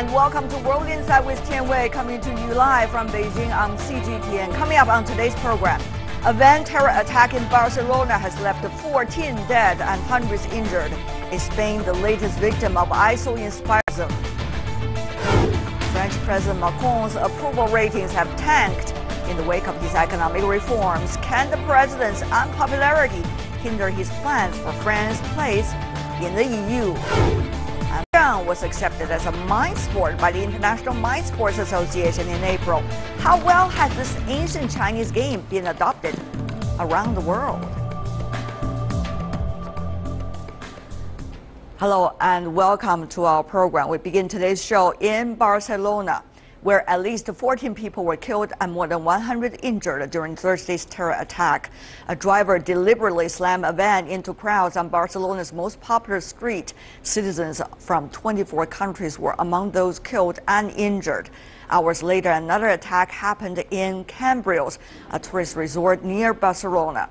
and welcome to World Insight with Tian Wei, coming to you live from Beijing on CGTN. Coming up on today's program, a van terror attack in Barcelona has left 14 dead and hundreds injured. Is Spain the latest victim of ISIL-inspired terrorism? French President Macron's approval ratings have tanked in the wake of his economic reforms. Can the president's unpopularity hinder his plans for France's place in the EU? Mahjong was accepted as a mind sport by the International Mind Sports Association in April. How well has this ancient Chinese game been adopted around the world? Hello and welcome to our program. We begin today's show in Barcelona, where at least 14 people were killed and more than 100 injured during Thursday's terror attack. A driver deliberately slammed a van into crowds on Barcelona's most popular street. Citizens from 24 countries were among those killed and injured. Hours later, another attack happened in Cambrils, a tourist resort near Barcelona.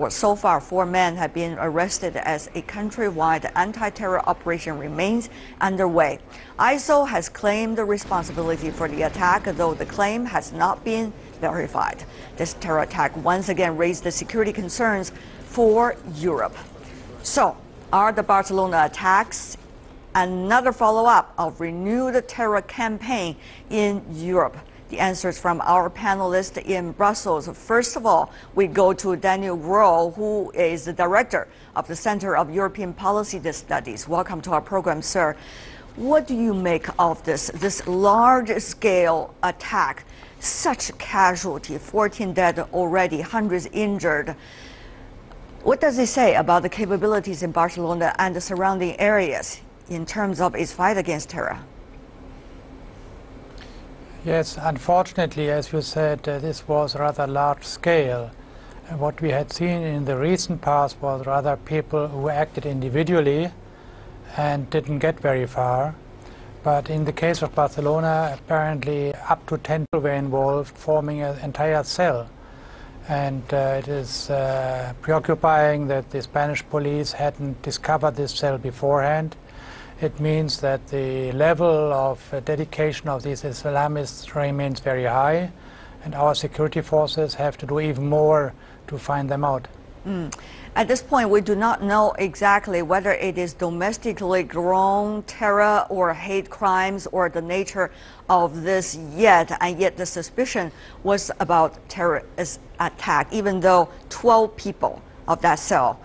So far, 4 men have been arrested as a countrywide anti-terror operation remains underway. ISIL has claimed the responsibility for the attack, though the claim has not been verified. This terror attack once again raised the security concerns for Europe. So, are the Barcelona attacks another follow-up of renewed terror campaign in Europe? The answers from our panelists in Brussels. First of all, we go to Daniel Grohl, who is the director of the Center of European Policy Studies. Welcome to our program, sir. What do you make of this large-scale attack? Such casualty, 14 dead already, hundreds injured. What does it say about the capabilities in Barcelona and the surrounding areas in terms of its fight against terror? Yes, unfortunately, as you said, this was rather large scale. What we had seen in the recent past was rather people who acted individually and didn't get very far. But in the case of Barcelona, apparently up to 10 people were involved, forming an entire cell. And it is preoccupying that the Spanish police hadn't discovered this cell beforehand. It means that the level of dedication of these Islamists remains very high, and our security forces have to do even more to find them out. At this point, we do not know exactly whether it is domestically grown terror or hate crimes or the nature of this yet, and yet the suspicion was about terrorist attack, even though 12 people of that cell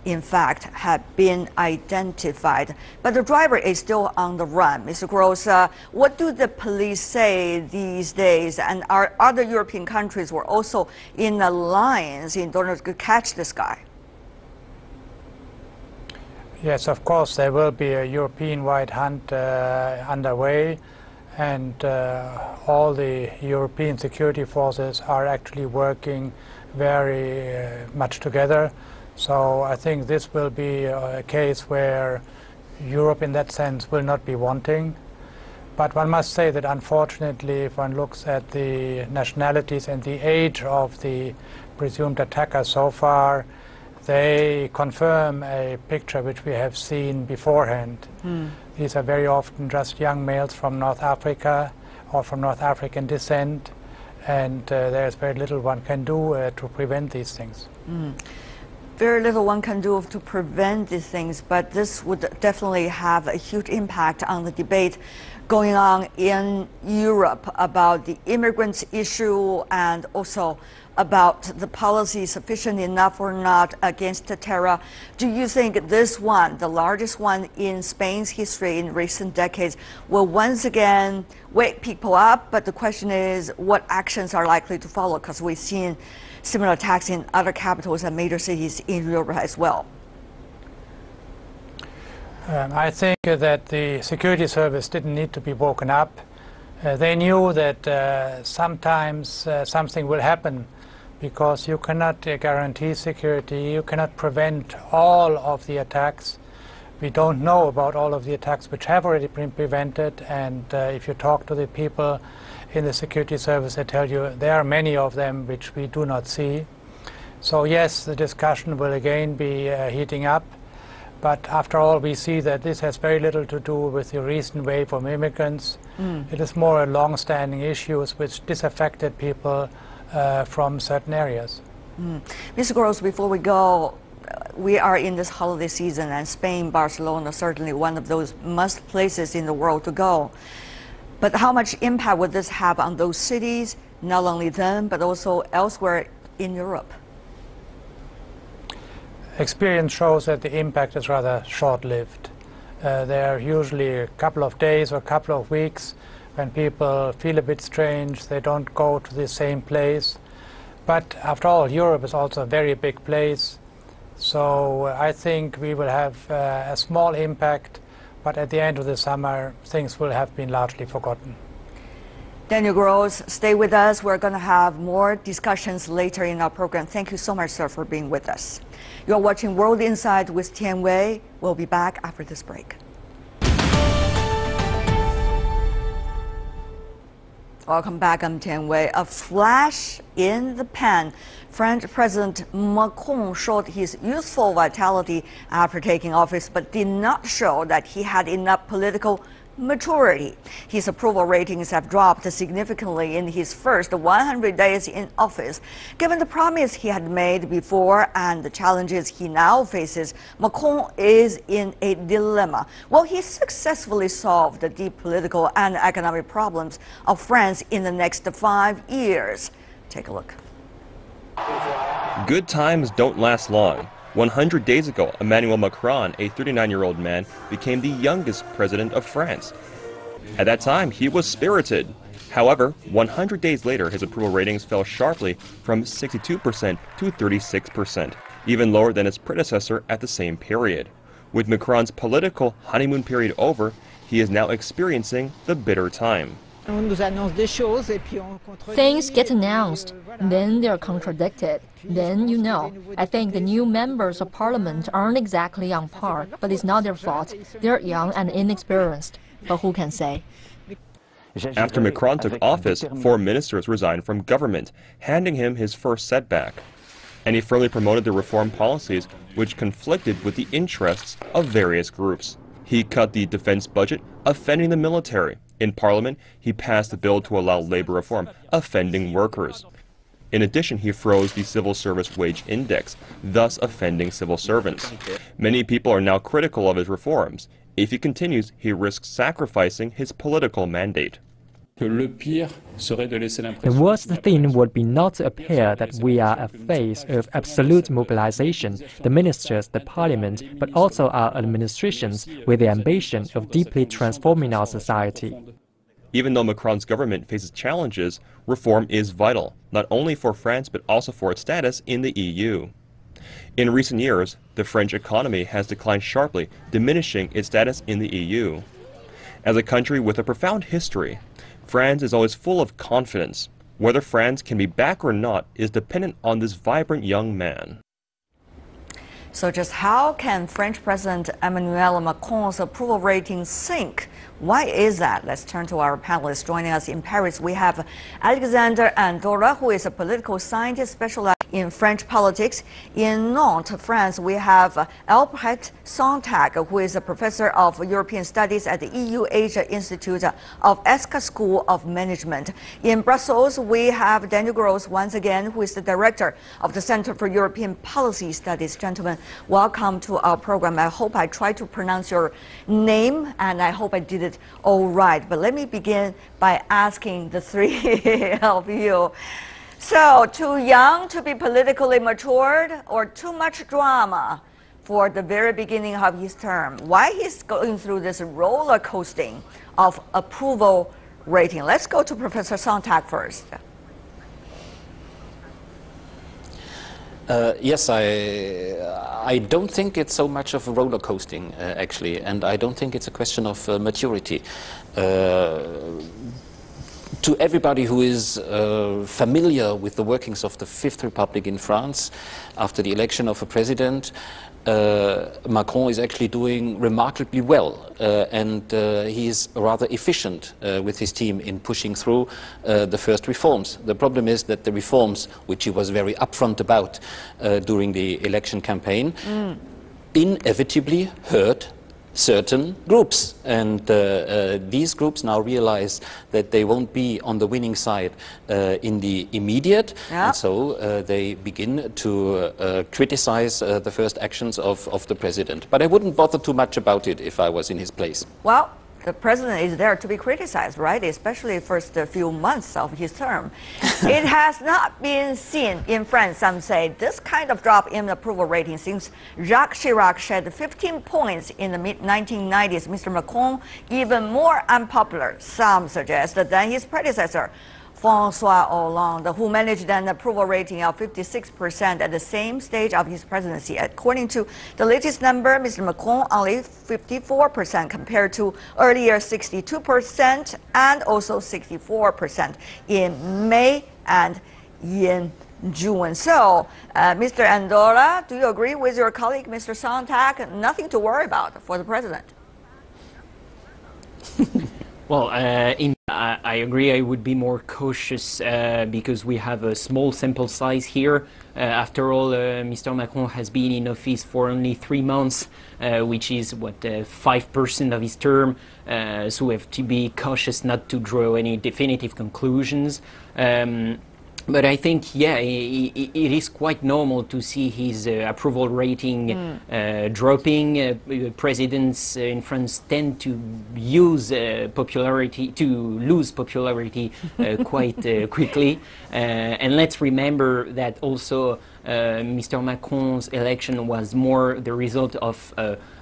in fact, had been identified. But the driver is still on the run. Mr. Gross, what do the police say these days? And are other European countries were also in alliance in order to catch this guy? Yes, of course, there will be a European-wide hunt underway. And all the European security forces are actually working very much together. So I think this will be a case where Europe in that sense will not be wanting. But one must say that unfortunately, if one looks at the nationalities and the age of the presumed attackers so far, they confirm a picture which we have seen beforehand. These are very often just young males from North Africa or from North African descent, and there's very little one can do to prevent these things. Very little one can do to prevent these things, but this would definitely have a huge impact on the debate going on in Europe about the immigrants issue and also about the policy sufficient enough or not against the terror. Do you think this one, the largest one in Spain's history in recent decades, will once again wake people up? But the question is, what actions are likely to follow? Because we've seen similar attacks in other capitals and major cities in Europe as well. I think that the security service didn't need to be woken up. They knew that sometimes something will happen, because you cannot guarantee security, you cannot prevent all of the attacks. We don't know about all of the attacks which have already been prevented, and if you talk to the people in the security service, they tell you there are many of them which we do not see. So yes, the discussion will again be heating up, But after all, we see that this has very little to do with the recent wave of immigrants. It is more a long-standing issues which disaffected people from certain areas. Mr. Gross, before we go, we are in this holiday season, and Spain, Barcelona, certainly one of those must places in the world to go. But how much impact would this have on those cities, not only them, but also elsewhere in Europe? Experience shows that the impact is rather short-lived. There are usually a couple of days or a couple of weeks when people feel a bit strange, they don't go to the same place. But after all, Europe is also a very big place. So I think we will have a small impact, but at the end of the summer, things will have been largely forgotten. Daniel Gross, stay with us. We're going to have more discussions later in our program. Thank you so much, sir, for being with us. You're watching World Insight with Tian Wei. We'll be back after this break. Welcome back. I'm Tian Wei. A flash in the pan. French President Macron showed his youthful vitality after taking office, but did not show that he had enough political maturity. His approval ratings have dropped significantly in his first 100 days in office. Given the promise he had made before and the challenges he now faces, Macron is in a dilemma. Will he successfully solve the deep political and economic problems of France in the next 5 years? Take a look. Good times don't last long. 100 days ago, Emmanuel Macron, a 39-year-old man, became the youngest president of France. At that time, he was spirited. However, 100 days later, his approval ratings fell sharply from 62% to 36%, even lower than his predecessor at the same period. With Macron's political honeymoon period over, he is now experiencing the bitter time. Things get announced, then they're contradicted. Then, I think the new members of parliament aren't exactly on par, but it's not their fault. They're young and inexperienced. But who can say? After Macron took office, 4 ministers resigned from government, handing him his first setback. And he firmly promoted the reform policies which conflicted with the interests of various groups. He cut the defense budget, offending the military. In Parliament, he passed a bill to allow labor reform, offending workers. In addition, he froze the civil service wage index, thus offending civil servants. Many people are now critical of his reforms. If he continues, he risks sacrificing his political mandate. The worst thing would be not to appear that we are a phase of absolute mobilization, the ministers, the parliament, but also our administrations with the ambition of deeply transforming our society. Even though Macron's government faces challenges, reform is vital, not only for France but also for its status in the EU. In recent years, the French economy has declined sharply, diminishing its status in the EU. As a country with a profound history, France is always full of confidence. Whether France can be back or not is dependent on this vibrant young man. So just how can French President Emmanuel Macron's approval rating sink? Why is that? Let's turn to our panelists. Joining us in Paris, we have Alexander Andorra, who is a political scientist specialized in French politics. In Nantes, France, we have Albrecht Sontag, who is a professor of European Studies at the EU-Asia Institute of ESCA School of Management. In Brussels, we have Daniel Gross, once again, who is the director of the Center for European Policy Studies. Gentlemen, welcome to our program. I hope I tried to pronounce your name, and I hope I did it all right. But let me begin by asking the three of you. So, too young to be politically matured, or too much drama for the very beginning of his term? Why he's going through this roller coasting of approval rating? Let's go to Professor Sontag first. Yes, I don't think it's so much of a roller coasting, actually, and I don't think it's a question of maturity. To everybody who is familiar with the workings of the Fifth Republic in France, after the election of a president, Macron is actually doing remarkably well, and he is rather efficient with his team in pushing through the first reforms. The problem is that the reforms, which he was very upfront about during the election campaign, inevitably hurt certain groups, and these groups now realize that they won't be on the winning side in the immediate, and so they begin to criticize the first actions of the president. But I wouldn't bother too much about it if I was in his place. Well, the president is there to be criticized, right? Especially first few months of his term. It has not been seen in France, some say, this kind of drop in approval rating since Jacques Chirac shed 15 points in the mid-1990s. Mr. Macron, even more unpopular, some suggest, than his predecessor, François Hollande, who managed an approval rating of 56% at the same stage of his presidency. According to the latest number, Mr. Macron only 54% compared to earlier 62% and also 64% in May and in June. So, Mr. Andorra, do you agree with your colleague, Mr. Sontag? Nothing to worry about for the president. Well, I agree. I would be more cautious because we have a small sample size here. After all, Mr. Macron has been in office for only 3 months, which is, 5% of his term. So we have to be cautious not to draw any definitive conclusions. But I think, yeah, it is quite normal to see his approval rating dropping. Presidents in France tend to lose popularity quite quickly. And let's remember that also Mr. Macron's election was more the result of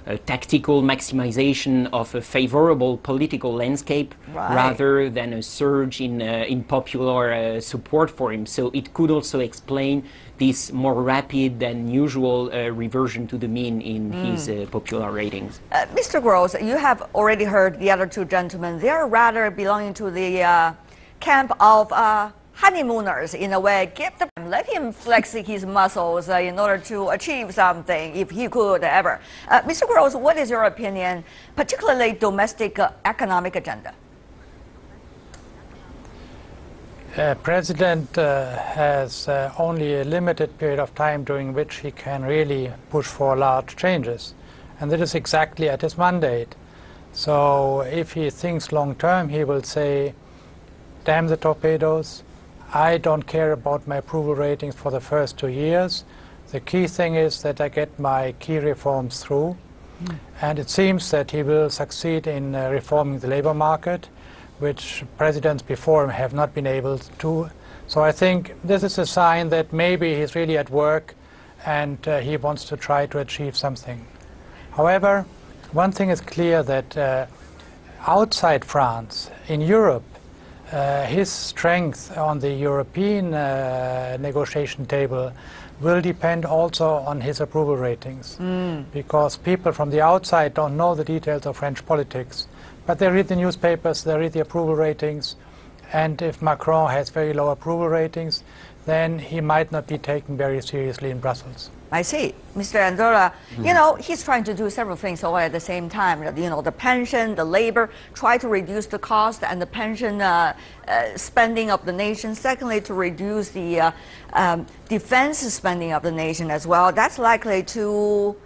a tactical maximization of a favorable political landscape rather than a surge in popular support for him. So it could also explain this more rapid than usual reversion to the mean in his popular ratings. Mr. Gross, you have already heard the other two gentlemen. They are rather belonging to the camp of honeymooners in a way. Let him flex his muscles in order to achieve something, if he could ever. Mr. Gross, what is your opinion, particularly domestic economic agenda? President has only a limited period of time during which he can really push for large changes, and that is exactly at his mandate. So if he thinks long term, he will say, damn the torpedoes, I don't care about my approval ratings for the first 2 years. The key thing is that I get my key reforms through. And it seems that he will succeed in reforming the labor market, which presidents before him have not been able to. So I think this is a sign that maybe he's really at work and he wants to try to achieve something. However, one thing is clear, that outside France, in Europe, his strength on the European negotiation table will depend also on his approval ratings, because people from the outside don't know the details of French politics, but they read the newspapers, they read the approval ratings, and if Macron has very low approval ratings, then he might not be taken very seriously in Brussels. I see. Mr. Andorra, you know, he's trying to do several things all at the same time. You know, the pension, the labor, try to reduce the cost and the pension spending of the nation. Secondly, to reduce the defense spending of the nation as well. That's likely to,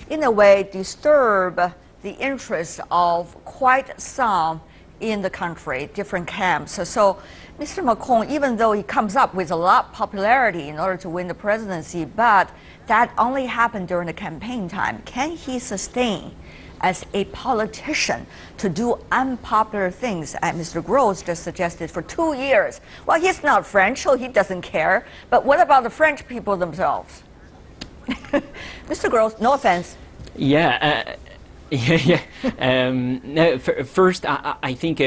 in a way, disturb the interest of quite some in the country, different camps. So Mr. Macron, even though he comes up with a lot of popularity in order to win the presidency, but that only happened during the campaign time. Can he sustain as a politician to do unpopular things, as Mr. Gross just suggested, for 2 years? Well, he's not French, so he doesn't care. But what about the French people themselves? Mr. Gross, no offense. Yeah. No, first, I think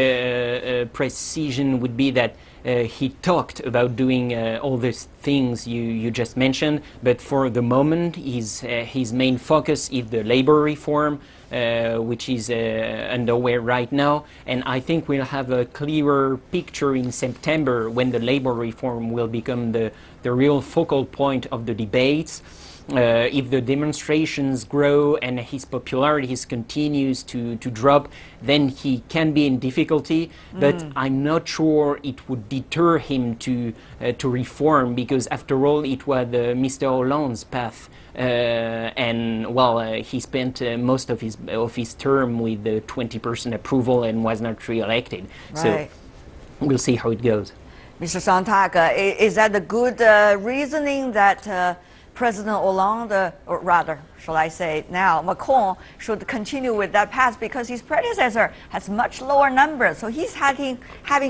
precision would be that he talked about doing all these things you just mentioned, but for the moment, his main focus is the labor reform, which is underway right now. And I think we'll have a clearer picture in September when the labor reform will become the real focal point of the debates. if the demonstrations grow and his popularity continues to drop, then he can be in difficulty. But I'm not sure it would deter him to reform, because after all, it was Mr. Hollande's path. And well, he spent most of his term with 20% approval and was not re-elected. Right. So we'll see how it goes. Mr. Sontag, is that the good reasoning that President Hollande, or rather, shall I say now, Macron, should continue with that path because his predecessor has much lower numbers, so he's having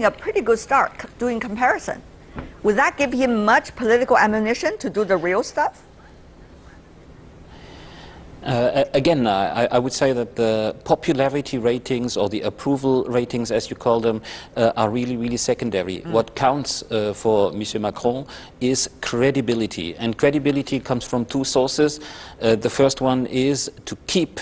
a pretty good start doing comparison. Would that give him much political ammunition to do the real stuff? Again, I would say that the popularity ratings, or the approval ratings as you call them, are really, really secondary. What counts for Monsieur Macron is credibility, and credibility comes from two sources. The first one is to keep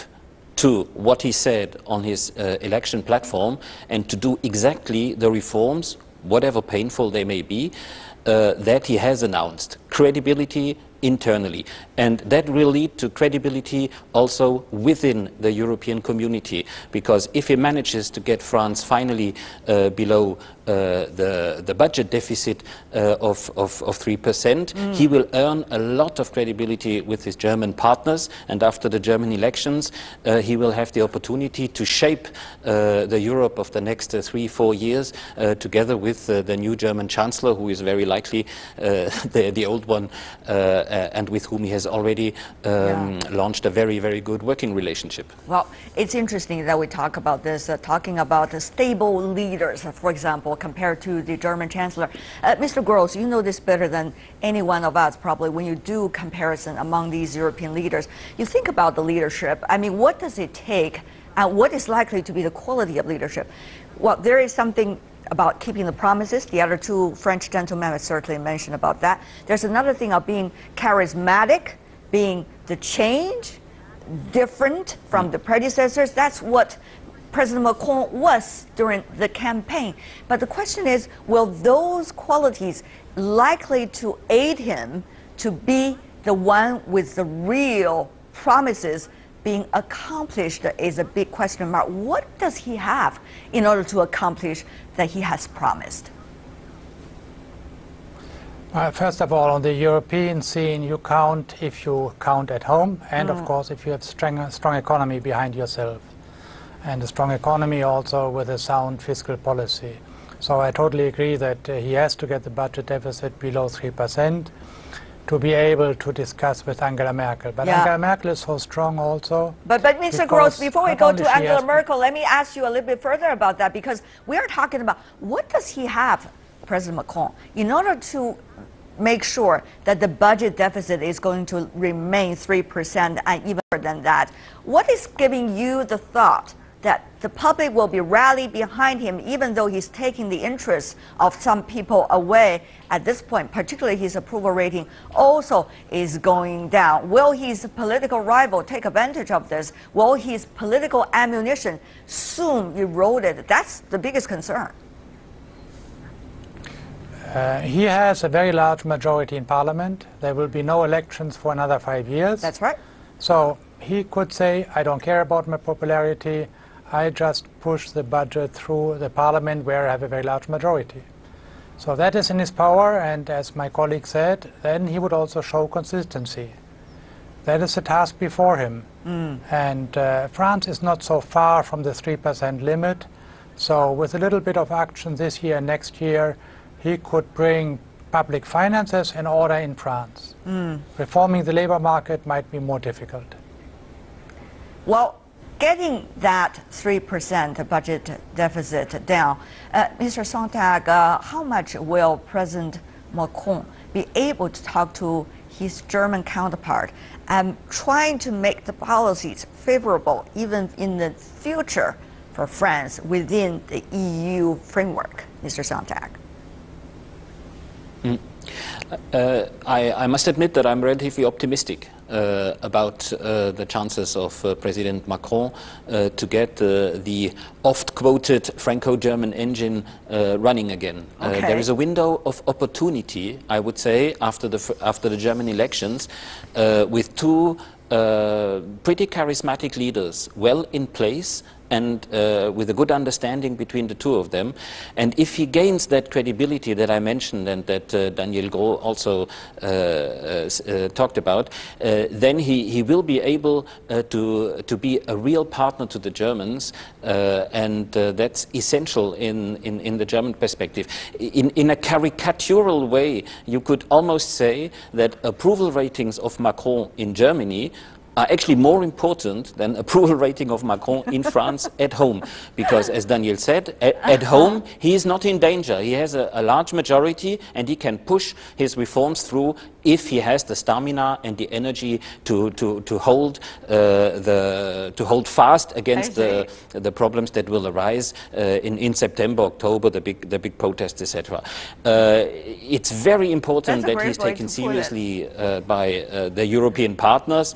to what he said on his election platform and to do exactly the reforms, whatever painful they may be, that he has announced. Credibility internally, and that will lead to credibility also within the European community, because if he manages to get France finally below the budget deficit of 3%, he will earn a lot of credibility with his German partners, and after the German elections he will have the opportunity to shape the Europe of the next 3-4 years together with the new German Chancellor, who is very likely the old one, and with whom he has already launched a very, very good working relationship. Well, it's interesting that we talk about this, talking about the stable leaders, for example, compared to the German Chancellor. Mr. Gross, you know this better than any one of us probably. When you do comparison among these European leaders, you think about the leadership. I mean, what does it take, and what is likely to be the quality of leadership? Well, there is something about keeping the promises. The other two French gentlemen have certainly mentioned about that. There's another thing of being charismatic, being the change, different from the predecessors. That's what President Macron was during the campaign. But the question is, will those qualities likely to aid him to be the one with the real promises being accomplished is a big question mark. What does he have in order to accomplish that he has promised? First of all, on the European scene, you count if you count at home, and of course if you have strong economy behind yourself, and a strong economy also with a sound fiscal policy. So I totally agree that he has to get the budget deficit below 3%. To be able to discuss with Angela Merkel. But Angela Merkel is so strong also. But Mr. Gross, before we go to Angela Merkel, let me ask you a little bit further about that, because we are talking about what does he have, President Macron, in order to make sure that the budget deficit is going to remain 3% and even more than that. What is giving you the thought that the public will be rallied behind him, even though he's taking the interests of some people away at this point, particularly his approval rating also is going down? Will his political rival take advantage of this? Will his political ammunition soon erode? That's the biggest concern. He has a very large majority in parliament. There will be no elections for another 5 years. That's right. So he could say, I don't care about my popularity. I just push the budget through the parliament where I have a very large majority. So that is in his power, and as my colleague said, then he would also show consistency. That is the task before him. And France is not so far from the 3% limit. So with a little bit of action this year and next year, he could bring public finances in order in France. Reforming the labor market might be more difficult. Well, getting that 3% budget deficit down, Mr. Sontag, how much will President Macron be able to talk to his German counterpart and trying to make the policies favorable even in the future for France within the EU framework, Mr. Sontag? I must admit that I'm relatively optimistic. about the chances of President Macron to get the oft-quoted Franco-German engine running again. Okay. There is a window of opportunity, I would say, after the German elections, with two pretty charismatic leaders well in place and with a good understanding between the two of them. And if he gains that credibility that I mentioned and that Daniel Gros also talked about, then he will be able to be a real partner to the Germans, and that's essential in the German perspective. In a caricatural way, you could almost say that approval ratings of Macron in Germany are actually more important than approval rating of Macron in France at home. Because, as Daniel said, at home, he is not in danger. He has a large majority and he can push his reforms through if he has the stamina and the energy to hold fast against the problems that will arise in September, October, the big protests, etc. It's very important that he's taken seriously by the European partners,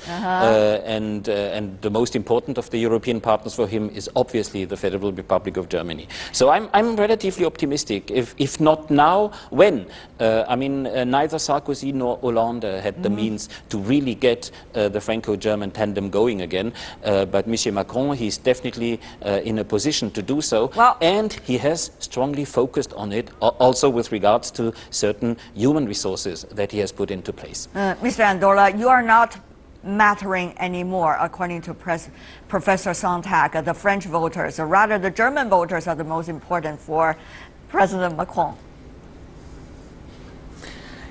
and the most important of the European partners for him is obviously the Federal Republic of Germany. So I'm relatively optimistic. If not now, when? I mean, neither Sarkozy nor Hollande had the means to really get the Franco-German tandem going again, but Monsieur Macron, he's definitely in a position to do so, and he has strongly focused on it, also with regards to certain human resources that he has put into place. Mr. Andorra, you are not mattering anymore, according to Professor Sontag. The French voters, or rather the German voters, are the most important for President Macron.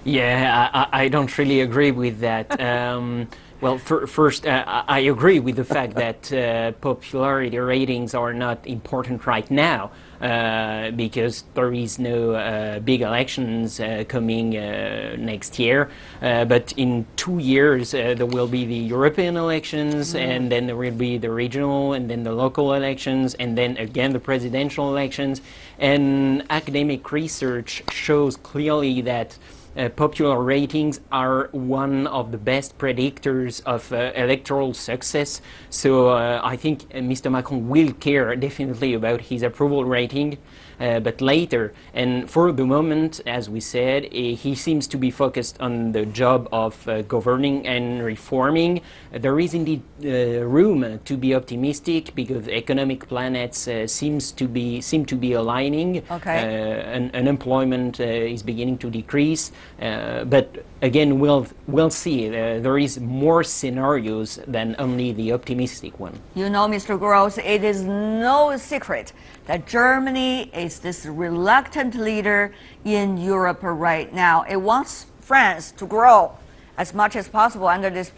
Yeah, I don't really agree with that. Well, first, I agree with the fact that popularity ratings are not important right now, because there is no big elections coming next year. But in 2 years, there will be the European elections, and then there will be the regional, and then the local elections, and then again the presidential elections. And academic research shows clearly that popular ratings are one of the best predictors of electoral success. So I think Mr. Macron will care definitely about his approval rating, but later. And for the moment, as we said, he seems to be focused on the job of governing and reforming. There is indeed room to be optimistic because economic planets seem to be aligning. Okay. Unemployment is beginning to decrease, but again, we'll see. There is more scenarios than only the optimistic one. You know, Mr. Gros, it is no secret that Germany is this reluctant leader in Europe right now. It wants France to grow as much as possible under this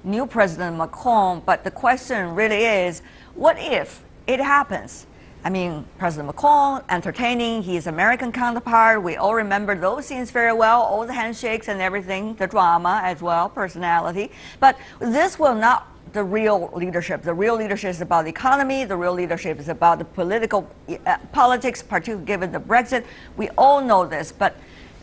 new President Macron. But the question really is, what if it happens? I mean, President Macron, entertaining his American counterpart. We all remember those scenes very well, all the handshakes and everything, the drama as well, personality. But this will not the real leadership. The real leadership is about the economy. The real leadership is about the politics, particularly given the Brexit. We all know this. But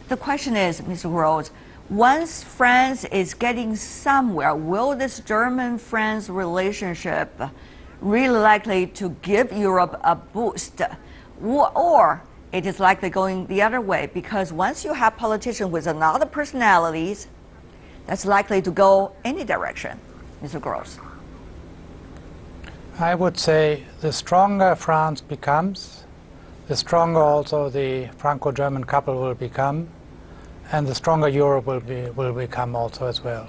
the question is, Mr. Gros, once France is getting somewhere, will this German-France relationship really likely to give Europe a boost? Or it is likely going the other way? Because once you have politicians with another personalities, that's likely to go any direction. Mr. Gros. I would say the stronger France becomes, the stronger also the Franco-German couple will become, and the stronger Europe will become also as well.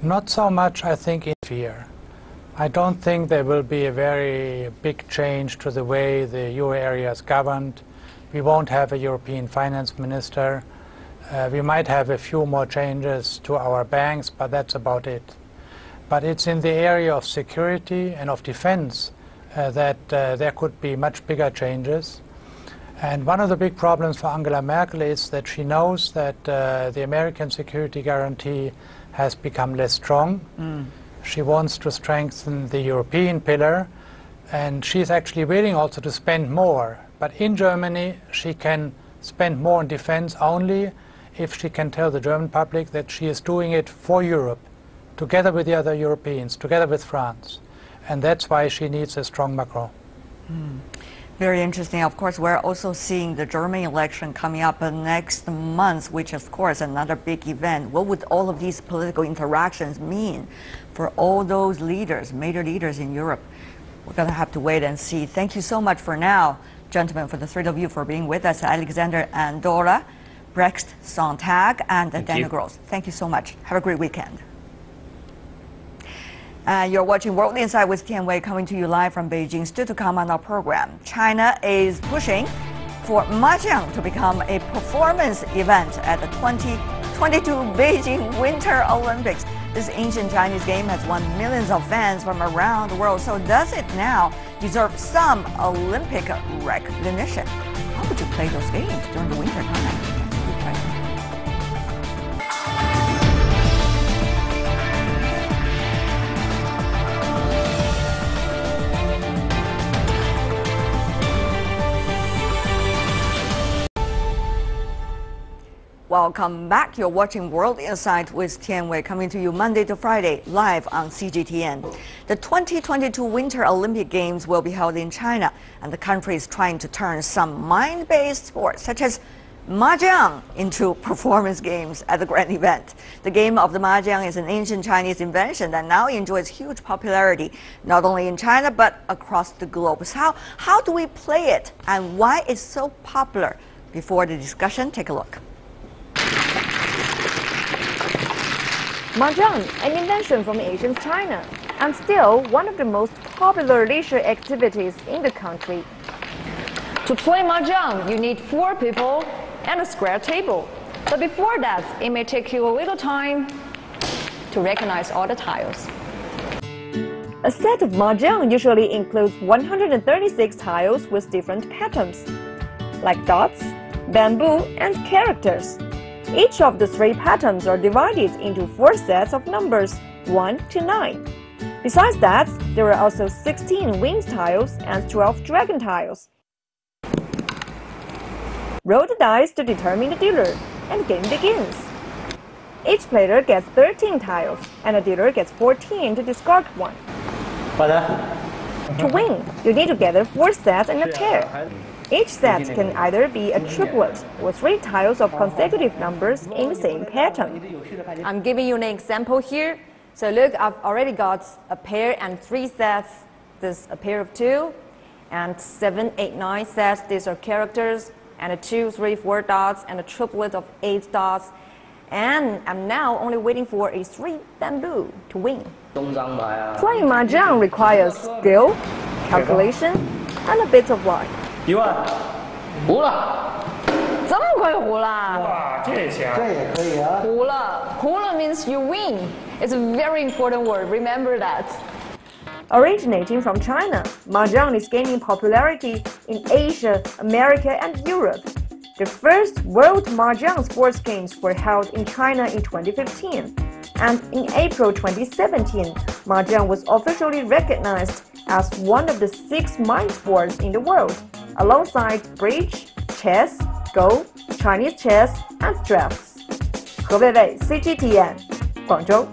Not so much, I think, in fear. I don't think there will be a very big change to the way the euro area is governed. We won't have a European finance minister. We might have a few more changes to our banks, but that's about it. But it's in the area of security and of defense that there could be much bigger changes. And one of the big problems for Angela Merkel is that she knows that the American security guarantee has become less strong. She wants to strengthen the European pillar, and she's actually willing also to spend more. But in Germany, she can spend more on defense only if she can tell the German public that she is doing it for Europe, together with the other Europeans, together with France. And that's why she needs a strong Macron. Very interesting. Of course, we're also seeing the German election coming up next month, which of course another big event. What would all of these political interactions mean for all those leaders, major leaders in Europe? We're going to have to wait and see. Thank you so much for now, gentlemen, for the three of you for being with us. Alexander and Dora, Brecht Sontag, and Daniel Gross. Thank you so much. Have a great weekend. You're watching World Insight with Tian Wei, coming to you live from Beijing. Still to come on our program, China is pushing for Mahjong to become a performance event at the 2022 Beijing Winter Olympics. This ancient Chinese game has won millions of fans from around the world. So does it now deserve some Olympic recognition? How would you play those games during the winter time? That's a good question. Welcome back. You're watching World Insight with Tian Wei, coming to you Monday to Friday, live on CGTN. The 2022 Winter Olympic Games will be held in China, and the country is trying to turn some mind-based sports, such as Mahjong, into performance games at the grand event. The game of the Mahjong is an ancient Chinese invention that now enjoys huge popularity, not only in China, but across the globe. So how do we play it, and why it's so popular? Before the discussion, take a look. Mahjong, an invention from ancient China, and still one of the most popular leisure activities in the country. To play Mahjong, you need 4 people and a square table. But before that, it may take you a little time to recognize all the tiles. A set of Mahjong usually includes 136 tiles with different patterns, like dots, bamboo, and characters. Each of the 3 patterns are divided into 4 sets of numbers, 1 to 9. Besides that, there are also 16 winged tiles and 12 dragon tiles. Roll the dice to determine the dealer, and the game begins. Each player gets 13 tiles, and the dealer gets 14 to discard 1. To win, you need to gather 4 sets and a pair. Each set can either be a triplet or 3 tiles of consecutive numbers in the same pattern. I'm giving you an example here. So look, I've already got a pair and 3 sets. This a pair of 2, and 7, 8, 9 sets. These are characters, and a 2, 3, 4 dots, and a triplet of 8 dots. And I'm now only waiting for a 3 bamboo to win. Playing Mahjong requires skill, calculation, and a bit of luck. 1万，胡了，这么快胡了？哇，这也行，这也可以啊。胡了，胡了 means you win. It's a very important word. Remember that. Originating from China, Mahjong is gaining popularity in Asia, America, and Europe. The first World Mahjong Sports Games were held in China in 2015, and in April 2017, Mahjong was officially recognized as one of the 6 mind sports in the world, alongside bridge, chess, Go, Chinese chess, and drafts. 何伟伟 CGTN 广州。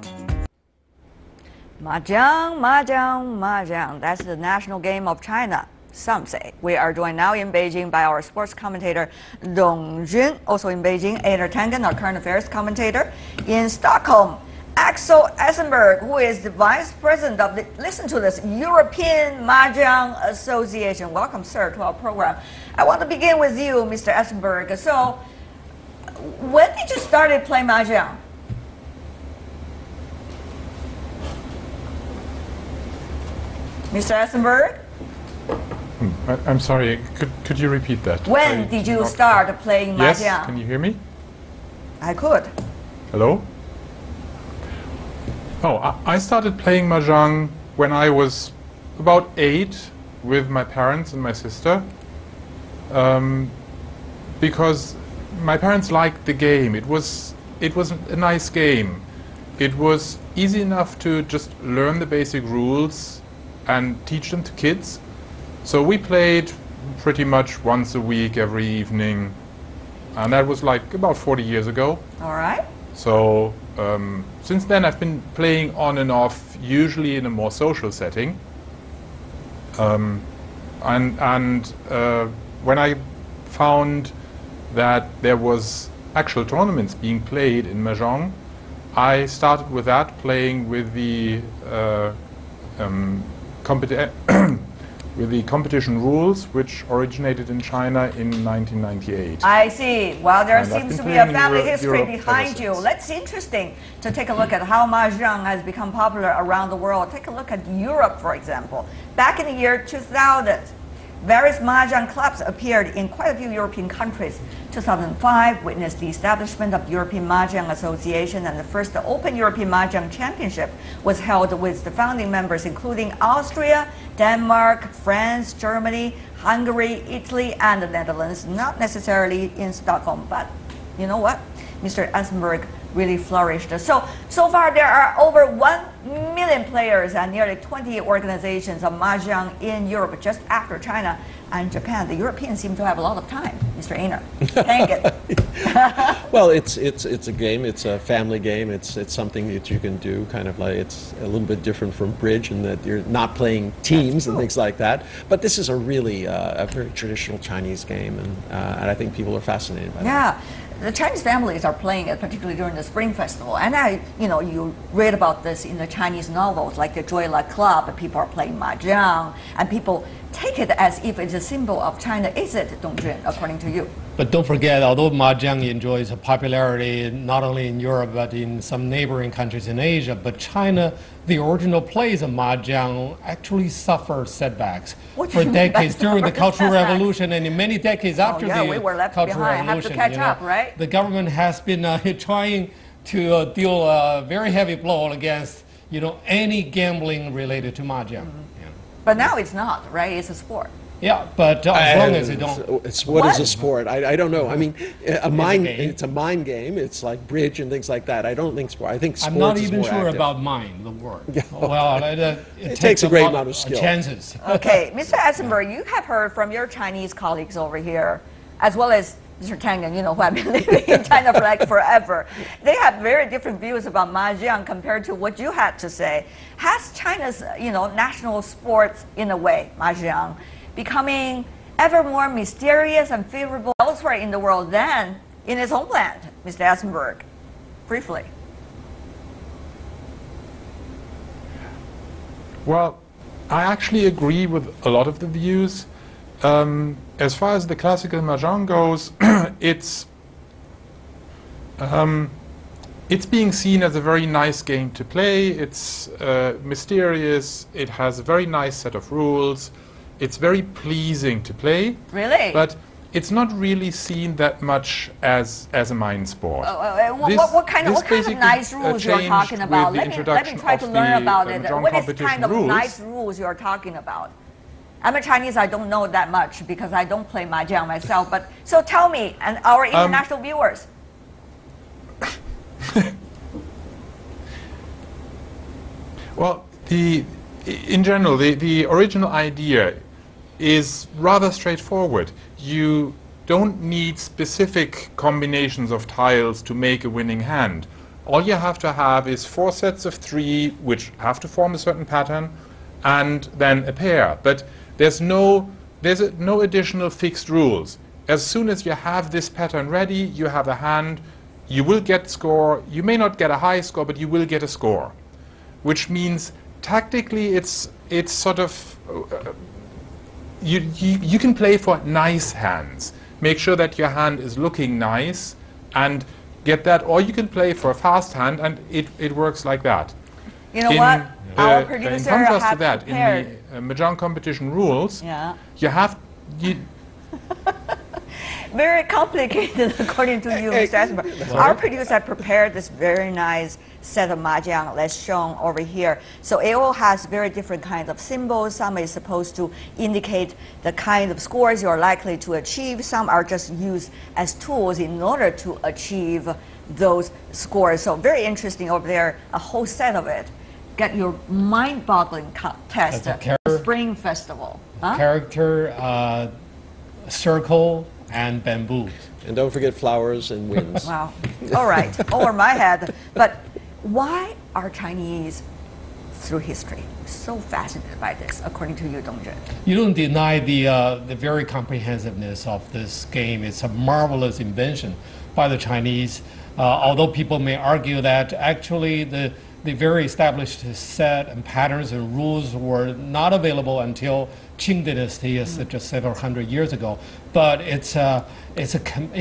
Mahjong, Mahjong, Mahjong. That's the national game of China, some say. We are joined now in Beijing by our sports commentator, Dong Jun, also in Beijing, Ada Tangen, our current affairs commentator. In Stockholm, Axel Essenberg, who is the vice president of the, listen to this, European Mahjong Association. Welcome, sir, to our program. I want to begin with you, Mr. Essenberg. So, when did you start playing Mahjong? Mr. Essenberg? I'm sorry, could you repeat that? When did you start playing Mahjong? Yes, can you hear me? I could. Hello? Oh, I started playing Mahjong when I was about 8 with my parents and my sister. Because my parents liked the game. It was a nice game. It was easy enough to just learn the basic rules and teach them to kids. So we played pretty much once a week, every evening. And that was like about 40 years ago. All right. So since then I've been playing on and off, usually in a more social setting. When I found that there was actual tournaments being played in Mahjong, I started with that, playing with the with the competition rules, which originated in China in 1998. I see. Well, there seems to be a family history Europe behind you. That's interesting to take a look at how Mahjong has become popular around the world. Take a look at Europe, for example. Back in the year 2000, various Mahjong clubs appeared in quite a few European countries. 2005 witnessed the establishment of European Mahjong Association, and the first Open European Mahjong Championship was held with the founding members including Austria, Denmark, France, Germany, Hungary, Italy, and the Netherlands. Not necessarily in Stockholm, but you know what? Mr. Eisenberg really flourished. So far there are over 1 million players and nearly 20 organizations of Mahjong in Europe, just after China and Japan. The Europeans seem to have a lot of time, Mr. Einer. Thank it. Well, it's a game. It's a family game. It's something that you can do kind of like, it's a little bit different from bridge in that you're not playing teams and things like that. But this is a really a very traditional Chinese game, and I think people are fascinated by that. Yeah. The Chinese families are playing it, particularly during the Spring Festival. And you read about this in the Chinese novels, like the Joy Luck Club. People are playing Mahjong, and people take it as if it's a symbol of China. Is it, Dong Jun, according to you? But don't forget, although Mahjong enjoys a popularity not only in Europe but in some neighboring countries in Asia, but China, the original plays of Mahjong actually suffer setbacks for decades during the Cultural Revolution, and in many decades after the Cultural Revolution. Have to catch up, right? The government has been trying to deal a very heavy blow against any gambling related to Mahjong. But now it's not, right? It's a sport. Yeah, but as long as they don't. What is a sport? I don't know. I mean, it's a mind game. It's like bridge and things like that. I don't think sport. I think sports I'm not even is more sure active. about mind, the word. Well, it takes a great amount of skill. Chances. Okay, Mr. Eisenberg, you have heard from your Chinese colleagues over here, as well as Mr. Tangen, who have been living in China for like forever. They have very different views about Mahjong compared to what you had to say. Has China's, national sports, in a way, Mahjong, becoming ever more mysterious and favorable elsewhere in the world than in its homeland, Mr. Eisenberg? Briefly. Well, I actually agree with a lot of the views. As far as the classical Mahjong goes, it's being seen as a very nice game to play. It's mysterious. It has a very nice set of rules. It's very pleasing to play. Really? But it's not really seen that much as a mind sport. What kind of nice rules you're talking about? Let me try to learn about it. What is kind of nice rules you're talking about? I'm a Chinese, I don't know that much because I don't play Mahjong myself. But so tell me, and our international viewers. Well, in general, the original idea is rather straightforward. You don't need specific combinations of tiles to make a winning hand. All you have to have is 4 sets of 3, which have to form a certain pattern, and then a pair. But there's no additional fixed rules. As soon as you have this pattern ready, you have a hand, you will get score. You may not get a high score, but you will get a score, which means tactically it's sort of you can play for nice hands. Make sure that your hand is looking nice and get that, or you can play for a fast hand, and it works like that. You know what? Our producer in contrast had to that, prepared. in the Mahjong competition rules, you very complicated, according to you, Mr. Eisenberg. Our producer had prepared this very nice set of Mahjong that's shown over here. So it all has very different kinds of symbols. Some is supposed to indicate the kind of scores you're likely to achieve. Some are just used as tools in order to achieve those scores. So very interesting over there, a whole set of it. Get your mind-boggling test, Spring Festival. Character, circle, and bamboo. And don't forget flowers and winds. Wow. All right, over my head. But why are Chinese, through history, so fascinated by this, according to you, Dongjun? You don't deny the very comprehensiveness of this game. It's a marvelous invention by the Chinese. Although people may argue that actually the very established set and patterns and rules were not available until Qing dynasty, just several hundred years ago. But it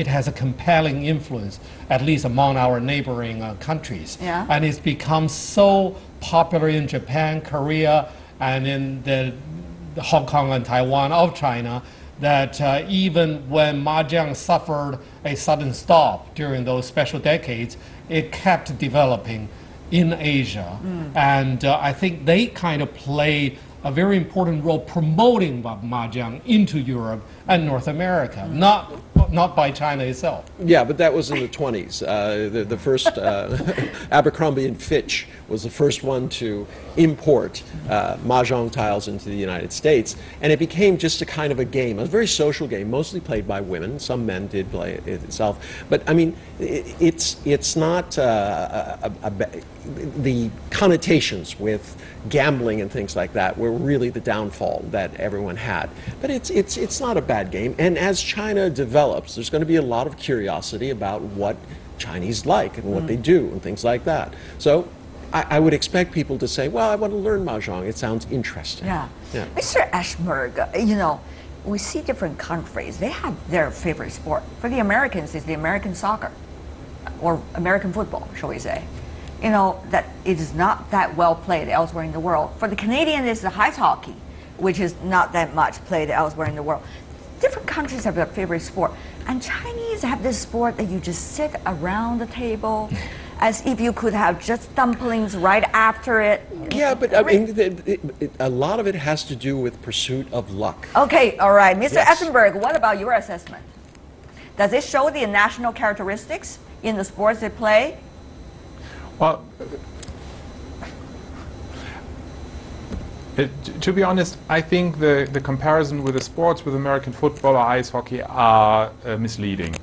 has a compelling influence, at least among our neighboring countries. Yeah. And it's become so popular in Japan, Korea, and in the Hong Kong and Taiwan of China, that even when Mahjong suffered a sudden stop during those special decades, it kept developing in Asia. And I think they kind of played a very important role promoting Mahjong into Europe and North America, not by China itself. Yeah, but that was in the 20s. The first, Abercrombie and Fitch was the first one to import Mahjong tiles into the United States. And it became just a kind of a game, a very social game, mostly played by women. Some men did play it itself. But I mean, it's not the connotations with gambling and things like that were really the downfall that everyone had. But it's not a bad game. And as China develops, there's going to be a lot of curiosity about what Chinese like and what they do and things like that. So I would expect people to say, well, I want to learn Mahjong. It sounds interesting. Yeah. Mr. Ashberg, you know, we see different countries. They have their favorite sport. For the Americans, it's the American soccer or American football, shall we say. You know, that it is not that well played elsewhere in the world. For the Canadians, it's the ice hockey, which is not that much played elsewhere in the world. Different countries have their favorite sport. And Chinese have this sport that you just sit around the table as if you could have just dumplings right after it. Yeah, but I mean, a lot of it has to do with pursuit of luck. Okay, all right. Mr. Yes. Essenberg, what about your assessment? Does it show the national characteristics in the sports they play? Well, to be honest, I think the comparison with the sports with American football or ice hockey are misleading.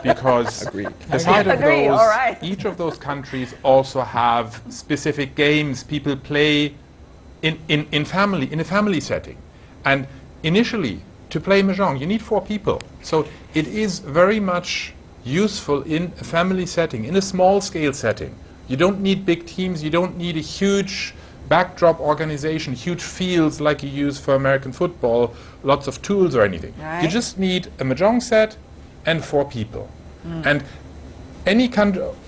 Because aside of those, each of those countries also have specific games people play in a family setting. And initially, to play Mahjong, you need 4 people. So it is very much useful in a family setting, in a small-scale setting. You don't need big teams, you don't need a huge backdrop organization, huge fields like you use for American football, lots of tools or anything. Right. You just need a Mahjong set and 4 people. And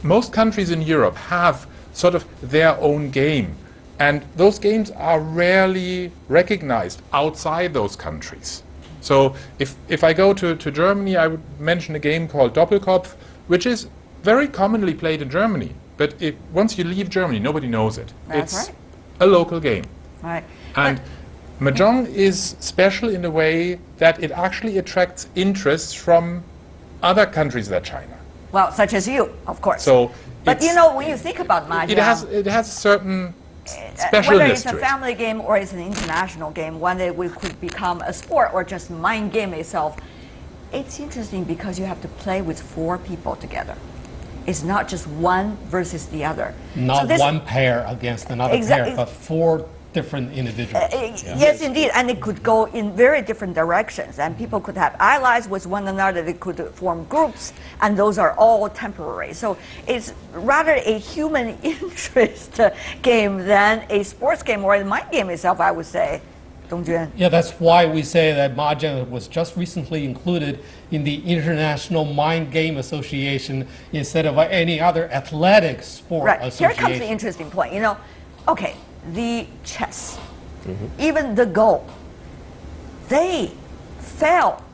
most countries in Europe have sort of their own game. And those games are rarely recognized outside those countries. So if I go to Germany, I would mention a game called Doppelkopf, which is very commonly played in Germany. But once you leave Germany, nobody knows it. It's a local game. Right. And Mahjong is special in a way that it actually attracts interest from other countries than China. Well, such as you, of course. So but you know, when you think about Mahjong, it has a certain specialness whether it's to a family game or it's an international game, one day we could become a sport or just mind game itself. It's interesting because you have to play with 4 people together. It's not just one versus the other. Not one pair against another pair, but 4 different individuals. Yes, indeed, and it could go in very different directions, and people could have allies with one another. They could form groups, and those are all temporary. So it's rather a human interest game than a sports game or a mind game itself, I would say. Dongjun. Yeah, that's why we say that Mahjong was just recently included in the International Mind Game Association instead of any other athletic sport association. Here comes the interesting point. You know, okay, the chess, even the Go, they fail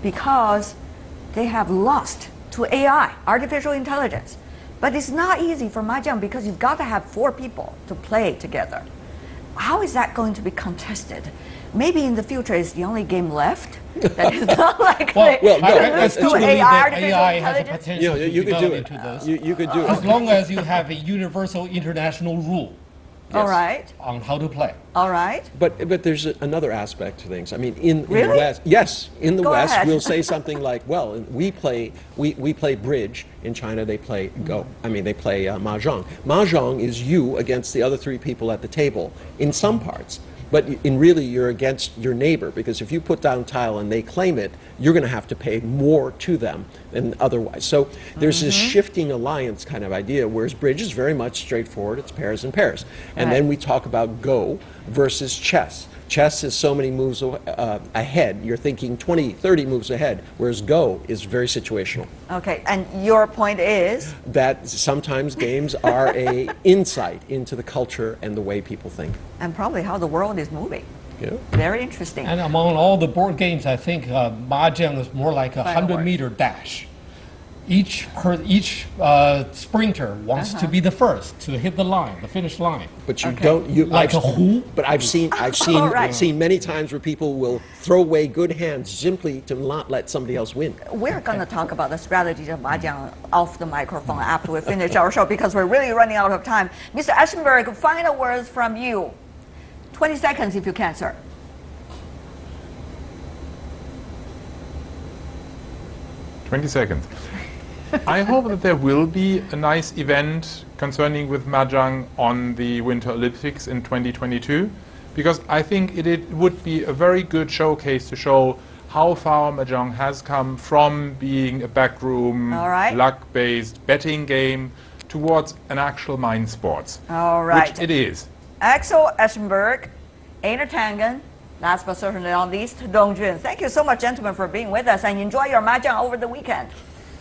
because they have lost to AI, artificial intelligence. But it's not easy for Mahjong because you've got to have 4 people to play together. How is that going to be contested? Maybe in the future it's the only game left that is not likely to lose to AI, artificial AI has a intelligence. potential You could do it. into this. You could do it. As long as you have a universal international rule. All right. On how to play. All right. But there's another aspect to things. I mean, in Really? the West, yes, in the Go West, ahead. we'll say something like, well, we play bridge. In China, they play Go. I mean, they play Mahjong. Mahjong is you against the other three people at the table in some parts. But in really, you're against your neighbor, because if you put down tile and they claim it, you're going to have to pay more to them than otherwise. So there's this shifting alliance kind of idea, whereas bridge is very much straightforward. It's pairs and pairs. And then we talk about Go versus chess. Chess is so many moves ahead. You're thinking 20, 30 moves ahead, whereas Go is very situational. Okay, and your point is? That sometimes games are an insight into the culture and the way people think. And probably how the world is moving. Yeah. Very interesting. And among all the board games, I think Mahjong is more like a 100-meter dash. Each sprinter wants to be the first to hit the line, the finish line. But you don't. You like a who? But I've seen many times where people will throw away good hands simply to not let somebody else win. We're going to talk about the strategies of Mahjong off the microphone after we finish our show, because we're really running out of time. Mr. Eschenberg, final words from you. 20 seconds if you can, sir. Seconds. I hope that there will be a nice event concerning with Mahjong on the Winter Olympics in 2022, because I think it would be a very good showcase to show how far Mahjong has come from being a backroom, luck-based betting game towards an actual mind sport. All right. Which it is. Axel Eschenberg, Einar Tangen, last but certainly not least, Dong Jun. Thank you so much, gentlemen, for being with us, and enjoy your Mahjong over the weekend.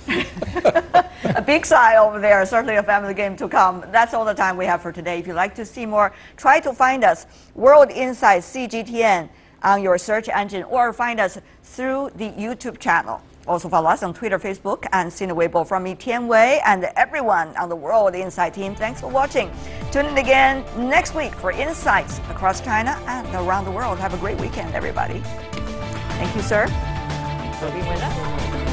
A big sigh over there, certainly a family game to come. That's all the time we have for today. If you'd like to see more, try to find us, World Insights CGTN, on your search engine, or find us through the YouTube channel. Also follow us on Twitter, Facebook, and Sina Weibo. From me, Tian Wei, and everyone on the World Insight team, thanks for watching. Tune in again next week for insights across China and around the world. Have a great weekend, everybody. Thank you, sir, for being with us.